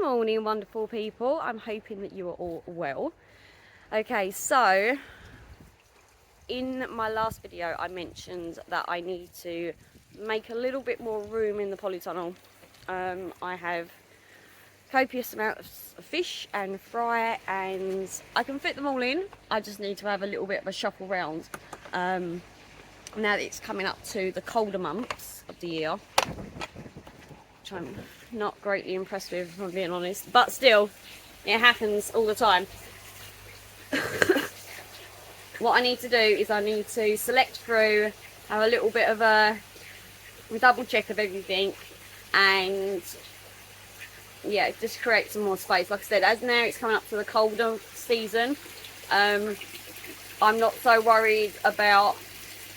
Morning, wonderful people. I'm hoping that you are all well. Okay, so in my last video I mentioned that I need to make a little bit more room in the polytunnel. I have copious amounts of fish and fry and I can fit them all in. I just need to have a little bit of a shuffle round now that it's coming up to the colder months of the year, which I'm not greatly impressed with, if I'm being honest, but still, it happens all the time. What I need to do is I need to select through, have a little bit of a double check of everything, and yeah, just create some more space. Like I said, as now it's coming up to the colder season, I'm not so worried about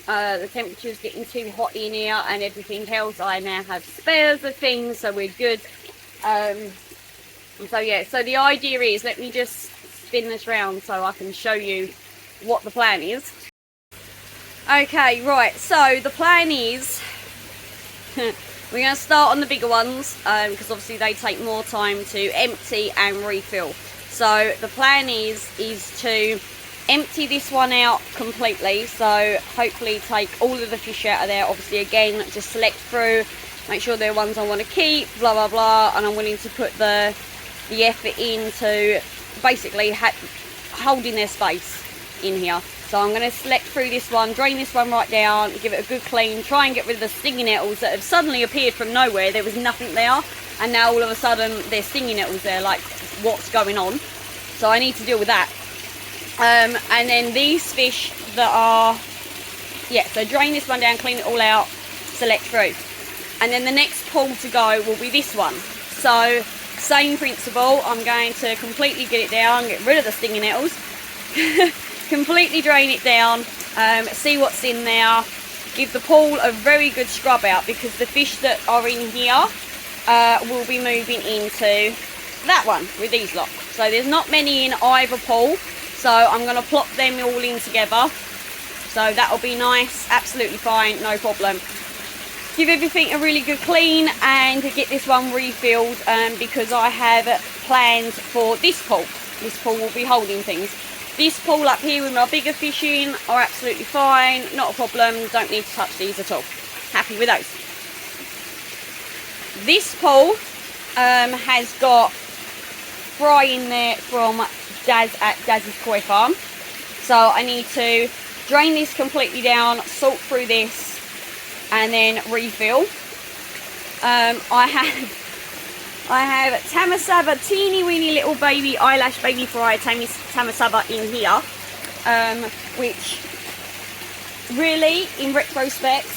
the temperatures getting too hot in here and everything else. I now have spares of things, so we're good. So yeah, so the idea is, let me just spin this round so I can show you what the plan is. Okay, right, so the plan is we're going to start on the bigger ones because obviously they take more time to empty and refill. So the plan is to empty this one out completely, so hopefully take all of the fish out of there. Obviously, again, just select through, make sure they're ones I want to keep, blah blah blah, and I'm willing to put the effort into basically holding their space in here. So I'm going to select through this one, drain this one right down, give it a good clean, try and get rid of the stinging nettles that have suddenly appeared from nowhere. There was nothing there, and now all of a sudden there's stinging nettles there, like what's going on? So I need to deal with that. And then these fish that are, yeah, so drain this one down, clean it all out, select through. And then the next pool to go will be this one. So same principle, I'm going to completely get it down, get rid of the stinging nettles, completely drain it down, see what's in there, give the pool a very good scrub out, because the fish that are in here will be moving into that one with these lot. So there's not many in either pool, so I'm going to plop them all in together. So that'll be nice, absolutely fine, no problem. Give everything a really good clean and get this one refilled, because I have plans for this pool. This pool will be holding things. This pool up here with my bigger fish in are absolutely fine, not a problem, don't need to touch these at all. Happy with those. This pool has got fry in there from Daz at Daz's Koi Farm. So I need to drain this completely down, sort through this, and then refill. I have Tamasaba, teeny weeny little baby eyelash baby fry Tamasaba in here, which really, in retrospect,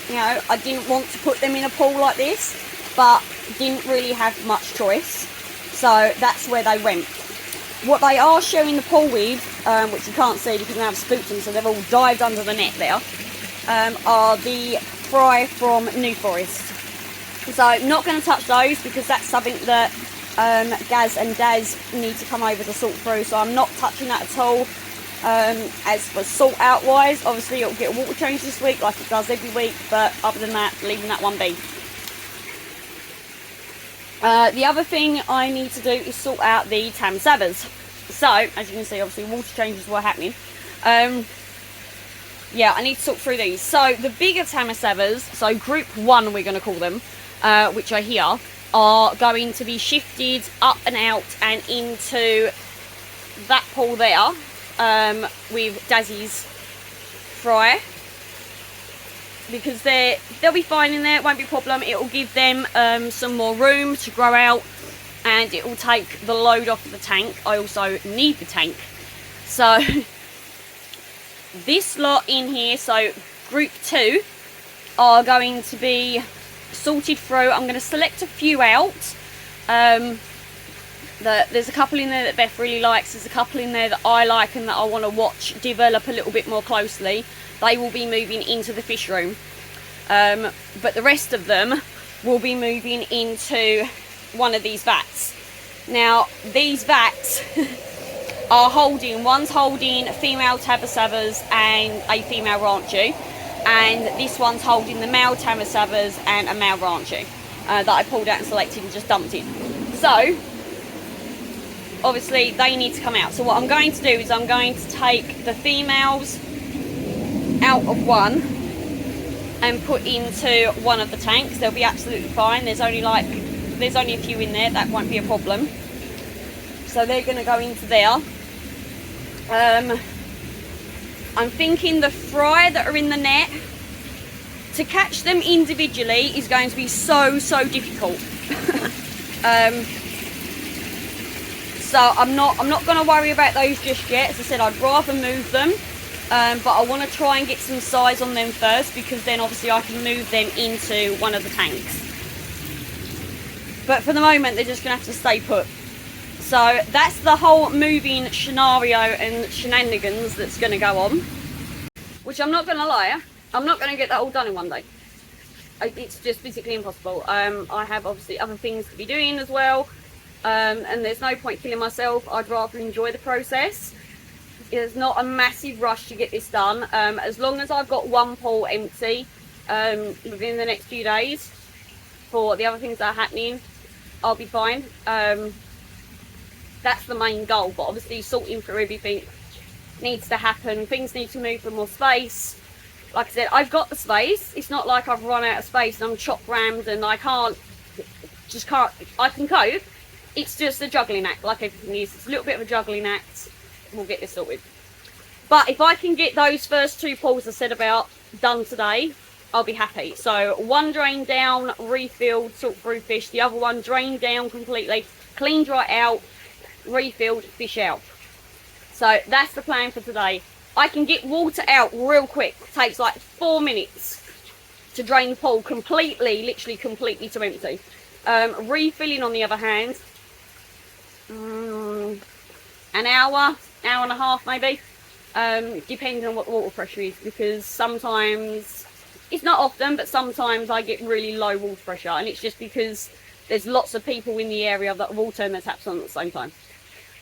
you know, I didn't want to put them in a pool like this, but didn't really have much choice, so that's where they went. What they are sharing the pool with, which you can't see because now I've spooked them, so they've all dived under the net there, are the fry from New Forest. So I'm not going to touch those because that's something that Gaz and Daz need to come over to sort through, so I'm not touching that at all. As for salt out wise, obviously it'll get a water change this week like it does every week, but other than that, leaving that one be. The other thing I need to do is sort out the Tamasabas. So, as you can see, obviously water changes were happening. Yeah, I need to sort through these. So, the bigger Tamasabas, so group 1 we're going to call them, which are here, are going to be shifted up and out and into that pool there with Dazzy's fry. Because they'll be fine in there, it won't be a problem. It will give them some more room to grow out, and it will take the load off the tank. I also need the tank. So this lot in here, so group 2, are going to be sorted through. I'm going to select a few out. There's a couple in there that Beth really likes. There's a couple in there that I like and that I want to watch develop a little bit more closely. They will be moving into the fish room. But the rest of them will be moving into one of these vats. Now, these vats are holding, one's holding female Tamasabas and a female Ranchu, and this one's holding the male Tamasabas and a male Ranchu. that I pulled out and selected and just dumped in. So obviously they need to come out. So what I'm going to do is I'm going to take the females out of one and put into one of the tanks. They'll be absolutely fine. There's only a few in there, that won't be a problem. So they're going to go into there. I'm thinking the fry that are in the net, to catch them individually is going to be so difficult. So I'm not going to worry about those just yet. As I said, I'd rather move them, but I want to try and get some size on them first, because then obviously I can move them into one of the tanks. But for the moment, they're just going to have to stay put. So that's the whole moving scenario and shenanigans that's going to go on. Which I'm not going to lie, I'm not going to get that all done in one day. It's just physically impossible. I have obviously other things to be doing as well. And there's no point killing myself. I'd rather enjoy the process. There's not a massive rush to get this done. As long as I've got one pool empty within the next few days for the other things that are happening, I'll be fine. That's the main goal, but obviously sorting through everything needs to happen. Things need to move for more space. Like I said, I've got the space. It's not like I've run out of space and I'm chop rammed and I can cope. It's just a juggling act, like everything is. It's a little bit of a juggling act. We'll get this sorted. But if I can get those first two pools I said about done today, I'll be happy. So one drained down, refilled, salt through fish. The other one drained down completely, cleaned right out, refilled, fish out. So that's the plan for today. I can get water out real quick. It takes like 4 minutes to drain the pool completely, literally completely to empty. Refilling on the other hand, an hour and a half maybe, depending on what the water pressure is, because sometimes, it's not often, but sometimes I get really low water pressure, and it's just because there's lots of people in the area that will turn their taps on at the same time.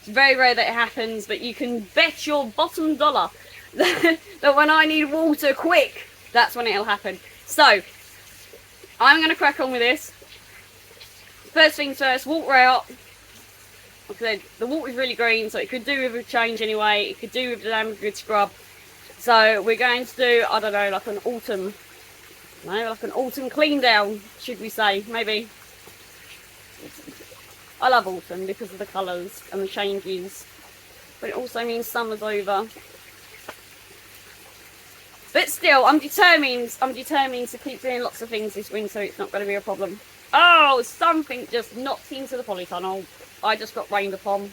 It's very rare that it happens, but you can bet your bottom dollar that when I need water quick, that's when it'll happen. So I'm going to crack on with this. First things first, water out. Like I said, the water's really green, so it could do with a change anyway. It could do with the damn good scrub. So we're going to do, I don't know, like an autumn clean down, should we say, maybe. I love autumn because of the colours and the changes, but it also means summer's over. But still, I'm determined to keep doing lots of things this winter. It's not going to be a problem. Oh, something just knocked into the polytunnel. I just got rained upon.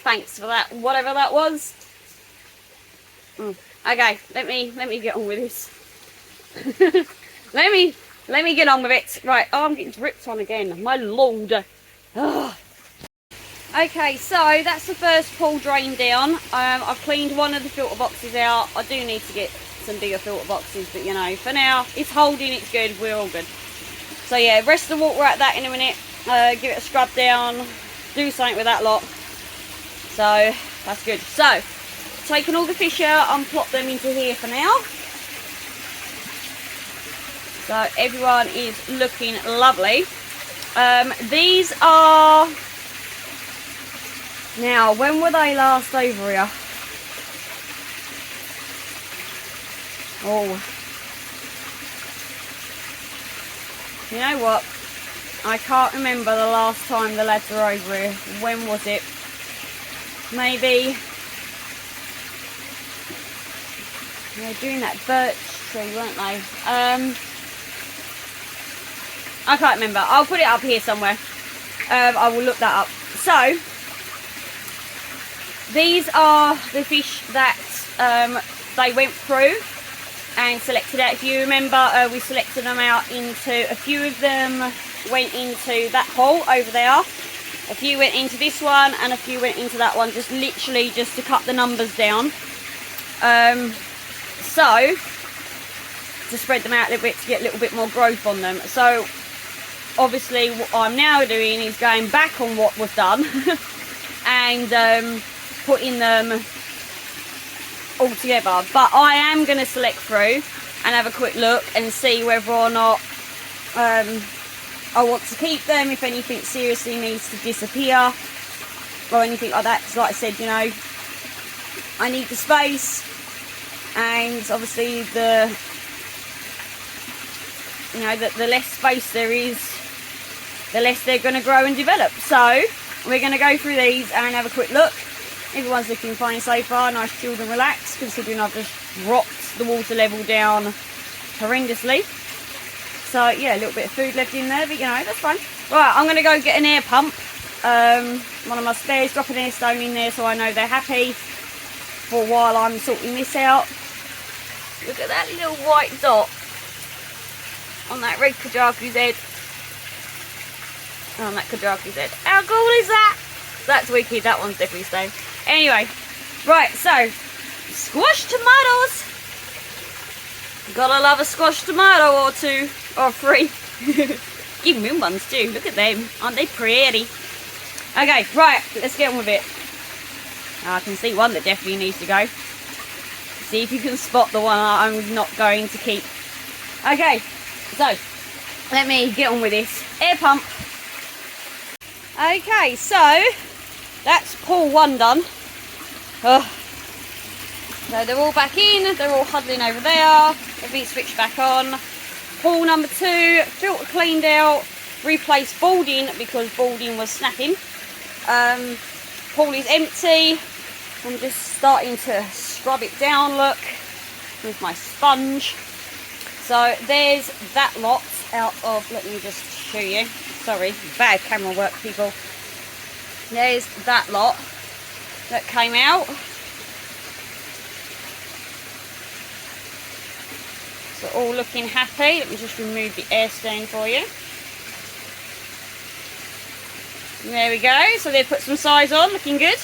Thanks for that, whatever that was. Okay, let me get on with this. Let me get on with it. Right, oh, I'm getting dripped on again. My lord. Ugh. Okay, so that's the first pool drained down. I've cleaned one of the filter boxes out. I do need to get some bigger filter boxes, but you know, for now, it's holding, it's good, we're all good. So yeah, rest the water out that in a minute. Give it a scrub down, do something with that lot. So, that's good. So, taking all the fish out and plop them into here for now. So everyone is looking lovely. These are, now when were they last over here? Oh, you know what, I can't remember the last time the lads were over here. When was it? Maybe they were doing that birch tree, weren't they? I can't remember. I'll put it up here somewhere. I will look that up. So, these are the fish that they went through and selected out. If you remember, we selected them out into, a few of them went into that hole over there. A few went into this one and a few went into that one, just literally just to cut the numbers down. So, to spread them out a little bit to get a little bit more growth on them. So, obviously what I'm now doing is going back on what was done and putting them all together. But I am going to select through and have a quick look and see whether or not I want to keep them if anything seriously needs to disappear or anything like that. Because like I said, you know, I need the space, and obviously the less space there is, the less they're going to grow and develop. So we're going to go through these and have a quick look. Everyone's looking fine so far, nice, chilled and relaxed, considering I've just dropped the water level down horrendously. So yeah, a little bit of food left in there, but you know, that's fine. Right, I'm going to go get an air pump. One of my spares, drop an air stone in there so I know they're happy for while I'm sorting this out. Look at that little white dot on that red kajaku's head. On that kajaku's head. How cool is that? That's wicked. That one's definitely staying. Anyway, right, so squash tomatoes. Gotta love a squash tomato or two or three. Give me ones too. Look at them. Aren't they pretty? Okay, right, let's get on with it. I can see one that definitely needs to go. See if you can spot the one I'm not going to keep. Okay, so let me get on with this. Air pump. Okay, so that's pool one done. So they're all back in, they're all huddling over there. Everything's switched back on. Pool number 2, filter cleaned out, replaced boarding because boarding was snapping. Pool is empty. I'm just starting to scrub it down, look, with my sponge. So there's that lot out of, let me just show you. Sorry, bad camera work, people. There's that lot that came out. So all looking happy. Let me just remove the air stain for you. There we go. So they've put some size on, looking good.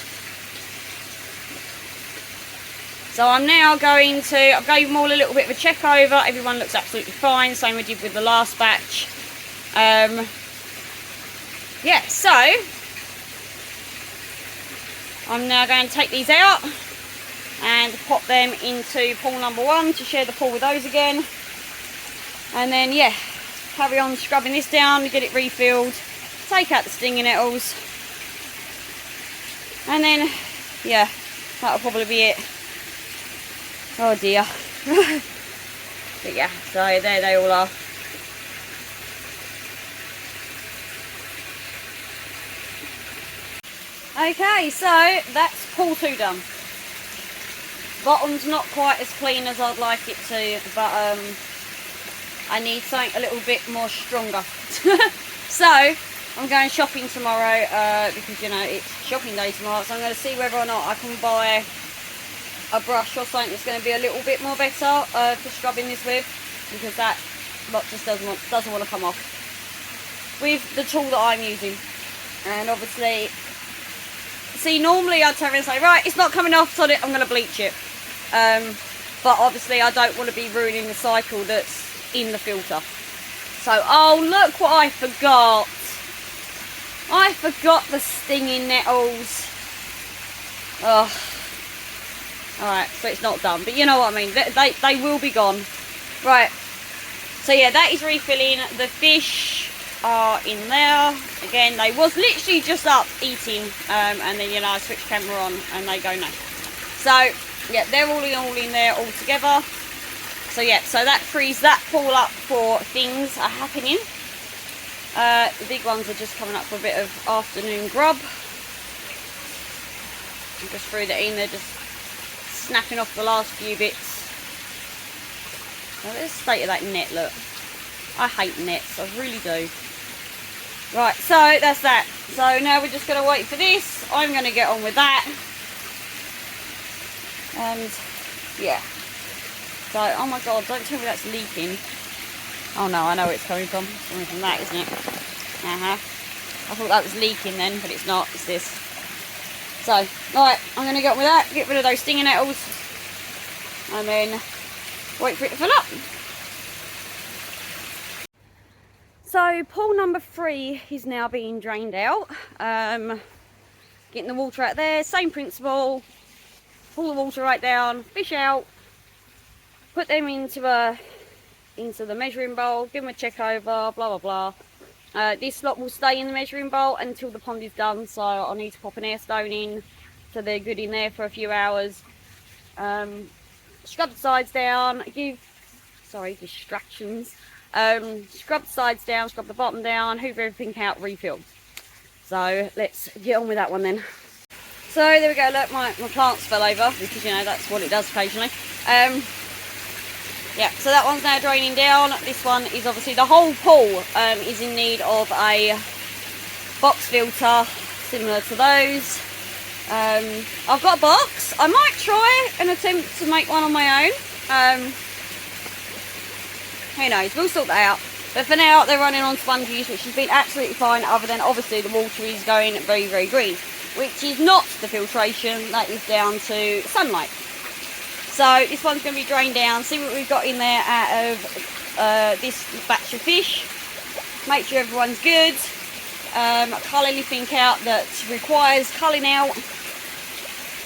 So I'm now going to, I gave them all a little bit of a check over. Everyone looks absolutely fine. Same we did with the last batch. Yeah, so I'm now going to take these out and pop them into pool number 1 to share the pool with those again. And then, yeah, carry on scrubbing this down, get it refilled, take out the stinging nettles. And then, yeah, that'll probably be it. Oh dear. But yeah, so there they all are. Okay, so that's pool 2 done. Bottom's not quite as clean as I'd like it to, but I need something a little bit more stronger. So I'm going shopping tomorrow because, you know, it's shopping day tomorrow, so I'm going to see whether or not I can buy a brush or something that's going to be a little bit more better for scrubbing this with, because that lot just doesn't want to come off with the tool that I'm using. And obviously, see, normally I'd turn around and say, right, it's not coming off, so I'm going to bleach it. But obviously I don't want to be ruining the cycle that's in the filter. So, oh, look what I forgot. I forgot the stinging nettles. Oh. Alright, so it's not done, but you know what I mean. They will be gone. Right. So yeah, that is refilling. The fish are in there. Again, they was literally just up eating, and then, you know, I switched camera on and they go now. So yeah, they're all in there all together. So yeah, so that frees that pool up for things are happening. The big ones are just coming up for a bit of afternoon grub. I just threw that in there, just snapping off the last few bits. Now, there's the state of that net, look. I hate nets, I really do. Right, so that's that. So now we're just going to wait for this. I'm going to get on with that. And yeah. So, oh my god, don't tell me that's leaking. Oh no, I know where it's coming from. It's coming from that, isn't it? I thought that was leaking then, but it's not, it's this. So, alright, I'm going to get on with that, get rid of those stinging nettles, and then wait for it to fill up. So, pool number 3 is now being drained out. Getting the water out there, same principle. Pull the water right down, fish out, put them into into the measuring bowl, give them a check over, blah blah blah. This lot will stay in the measuring bowl until the pond is done, so I'll need to pop an air stone in so they're good in there for a few hours. Scrub the sides down, distractions. Scrub the sides down, scrub the bottom down, hoover everything out, refill. So let's get on with that one then. So there we go, look, my plants fell over, because you know that's what it does occasionally. Yeah, so that one's now draining down. This one is obviously, the whole pool is in need of a box filter similar to those. I've got a box. I might try an attempt to make one on my own. Who knows, we'll sort that out. But for now, they're running on sponges, which has been absolutely fine, other than obviously the water is going very, very green, which is not the filtration, that is down to sunlight. So this one's going to be drained down, see what we've got in there out of this batch of fish. Make sure everyone's good. Cull anything out that requires culling out.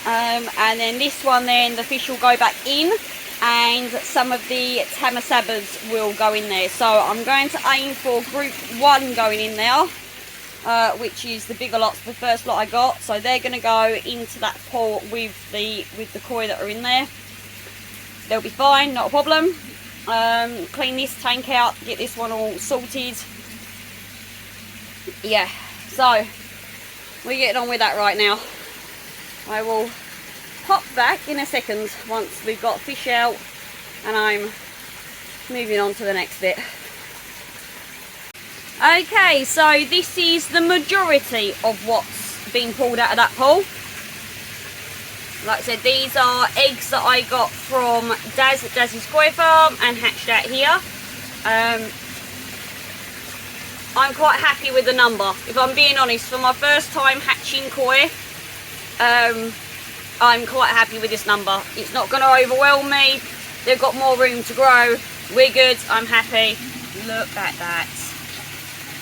And then this one, then the fish will go back in, and some of the tamasabas will go in there. So I'm going to aim for group 1 going in there, which is the bigger lots, the first lot I got. So they're going to go into that pool with the koi that are in there. They'll be fine, not a problem. Clean this tank out, get this one all sorted. Yeah, so we're getting on with that right now. I will pop back in a second once we've got fish out and I'm moving on to the next bit. Okay, so this is the majority of what's been pulled out of that pool. Like I said, these are eggs that I got from Daz at Daz's Koi Farm and hatched out here. I'm quite happy with the number. If I'm being honest, for my first time hatching koi, I'm quite happy with this number. It's not going to overwhelm me. They've got more room to grow. We're good. I'm happy. Look at that.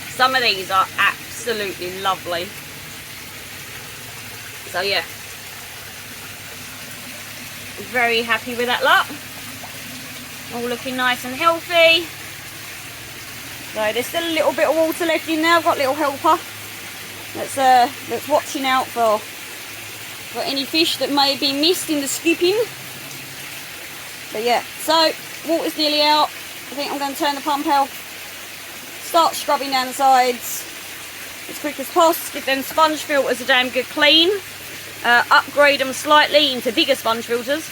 Some of these are absolutely lovely. So yeah, very happy with that lot. All looking nice and healthy. So there's still a little bit of water left in there. I've got a little helper that's watching out for any fish that may be missed in the scooping. But yeah, so water's nearly out. I think I'm going to turn the pump out, start scrubbing down the sides as quick as possible. Give them sponge filters a damn good clean. Upgrade them slightly into bigger sponge filters,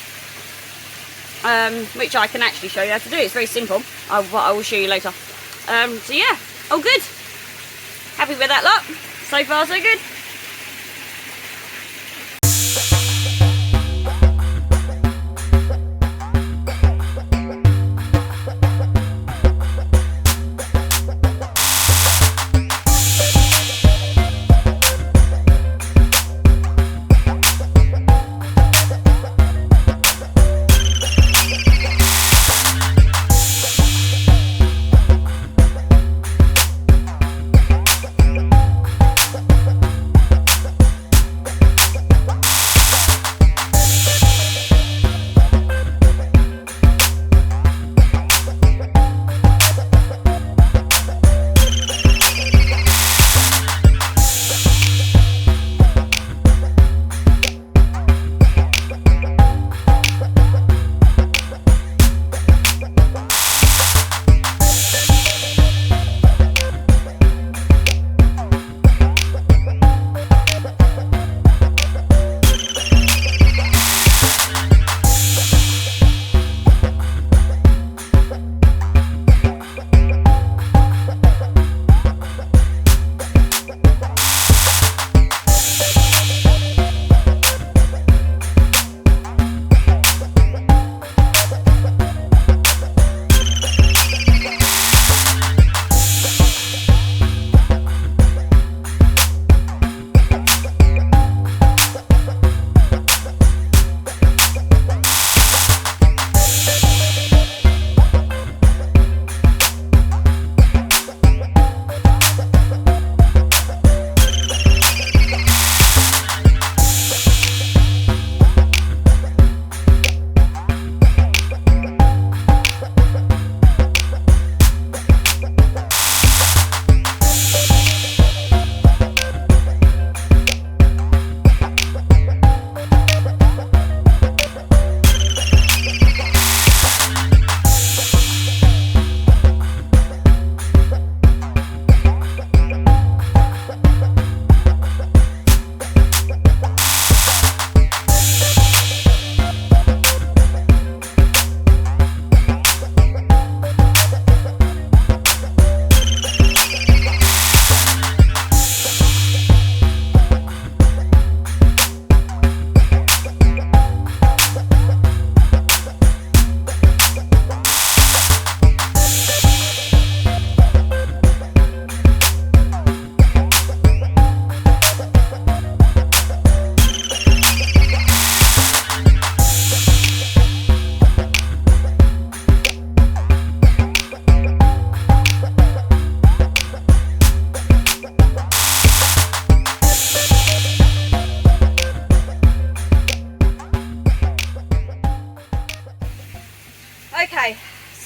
which I can actually show you how to do. It's very simple. I will show you later. So yeah, all good. Happy with that lot. So far so good.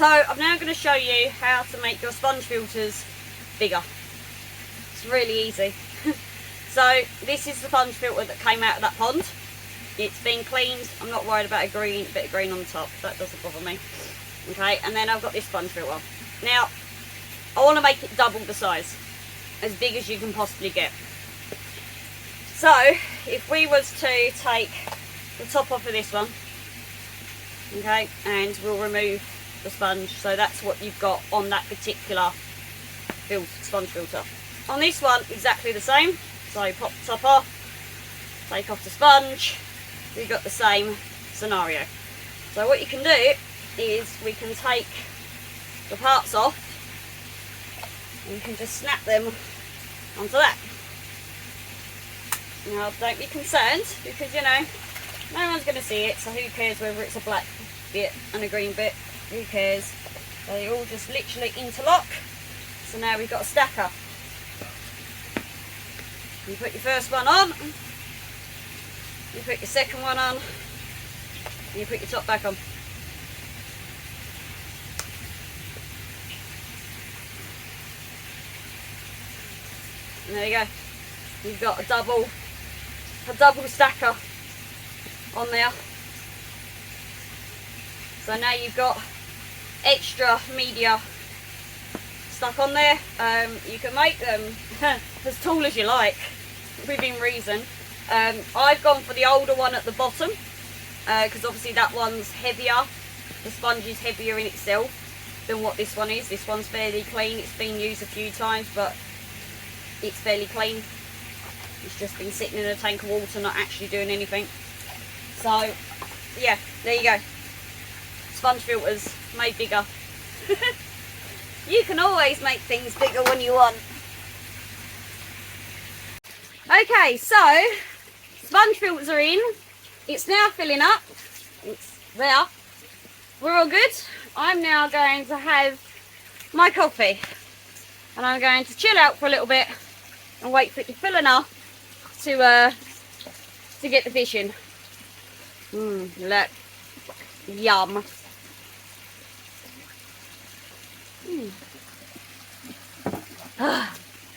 So I'm now going to show you how to make your sponge filters bigger. It's really easy. So this is the sponge filter that came out of that pond. It's been cleaned. I'm not worried about a bit of green on the top. That doesn't bother me. Okay, and then I've got this sponge filter. Now, I want to make it double the size, as big as you can possibly get. So, if we was to take the top off of this one, okay, and we'll remove the sponge, so that's what you've got on that particular sponge filter. On this one, exactly the same. So pop the top off, take off the sponge, we've got the same scenario. So what you can do is we can take the parts off and you can just snap them onto that. Now don't be concerned, because you know, no one's going to see it, so who cares whether it's a black bit and a green bit, who cares. So they all just literally interlock. So now we've got a stacker. You put your first one on, you put your second one on, and you put your top back on. And there you go. You've got a double stacker on there. So now you've got extra media stuck on there. You can make them as tall as you like, within reason. I've gone for the older one at the bottom, because obviously that one's heavier. The sponge is heavier in itself than what this one is. This one's fairly clean. It's been used a few times, but it's fairly clean. It's just been sitting in a tank of water, not actually doing anything. So yeah, there you go. Sponge filters made bigger. You can always make things bigger when you want. Okay, so sponge filters are in. It's now filling up. It's there. We're all good. I'm now going to have my coffee, and I'm going to chill out for a little bit and wait for it to fill enough to get the fish in. Look, yum.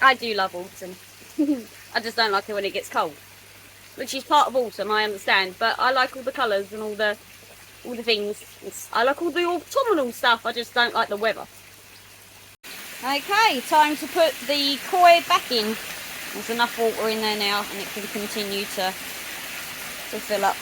I do love autumn. I just don't like it when it gets cold, which is part of autumn, I understand, but I like all the colours and all the things. I like all the autumnal stuff, I just don't like the weather. Okay, time to put the koi back in. There's enough water in there now, and it can continue to fill up.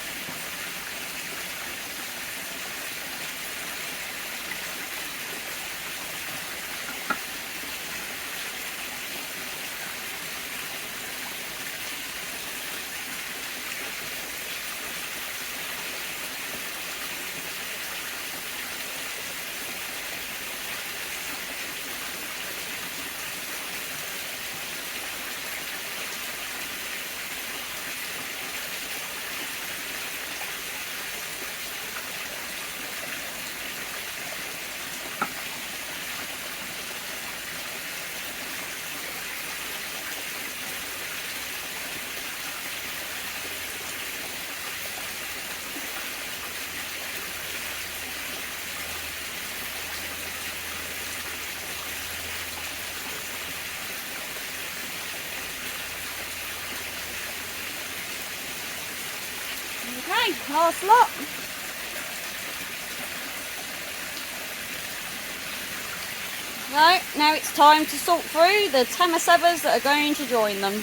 Okay, last lot. Now it's time to sort through the tamasabas that are going to join them.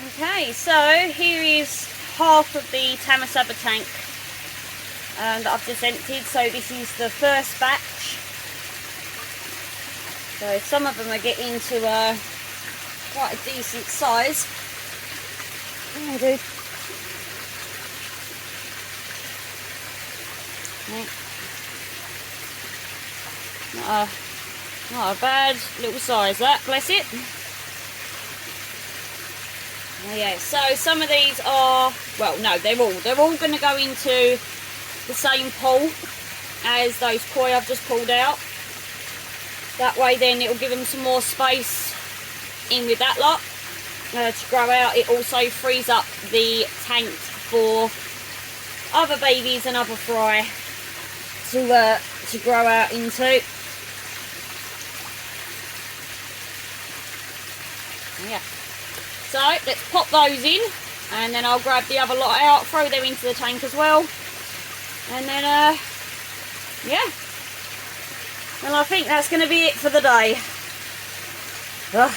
Okay, so here is half of the tamasaba tank that I've just emptied. So this is the first batch. So some of them are getting to quite a decent size. Oh, dude. Not a bad little size, that, bless it. Oh, yeah, so some of these are, well, no, they're all going to go into the same pool as those koi I've just pulled out. That way then it'll give them some more space in with that lot to grow out. It also frees up the tank for other babies and other fry to grow out into. Yeah. So let's pop those in, and then I'll grab the other lot out, throw them into the tank as well, and then yeah. And I think that's going to be it for the day. Ugh.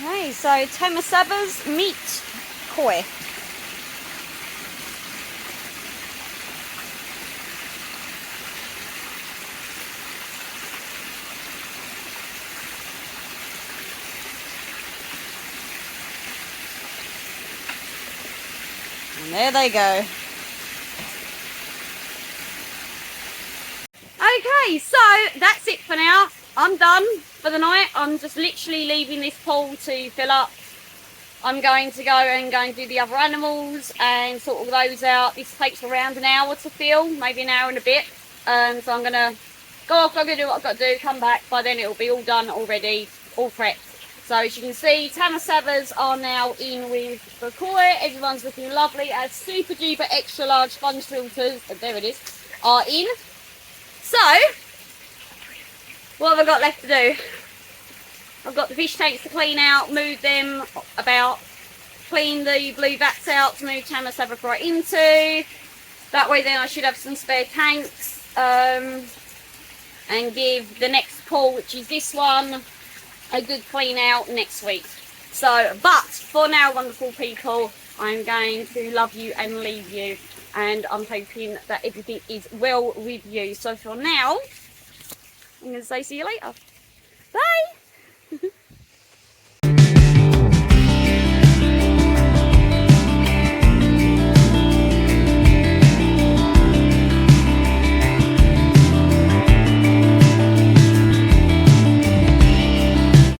Okay, so Tamasaba's meat koi. And there they go. Okay, so that's it for now. I'm done for the night. I'm just literally leaving this pool to fill up. I'm going to go and do the other animals and sort all those out. This takes around an hour to fill, maybe an hour and a bit. So I'm going to go off, I'm going to do what I've got to do, come back. By then it'll be all done already, all prepped. So as you can see, Tamasabas are now in with the koi. Everyone's looking lovely. As super duper extra large sponge filters, there it is, are in. So, what have I got left to do? I've got the fish tanks to clean out, move them about, clean the blue vats out to move Tamasaba right into. That way then I should have some spare tanks, and give the next pool, which is this one, a good clean out next week. So, but for now, wonderful people, I'm going to love you and leave you, and I'm hoping that everything is well with you. So for now, I'm going to say see you later. Bye.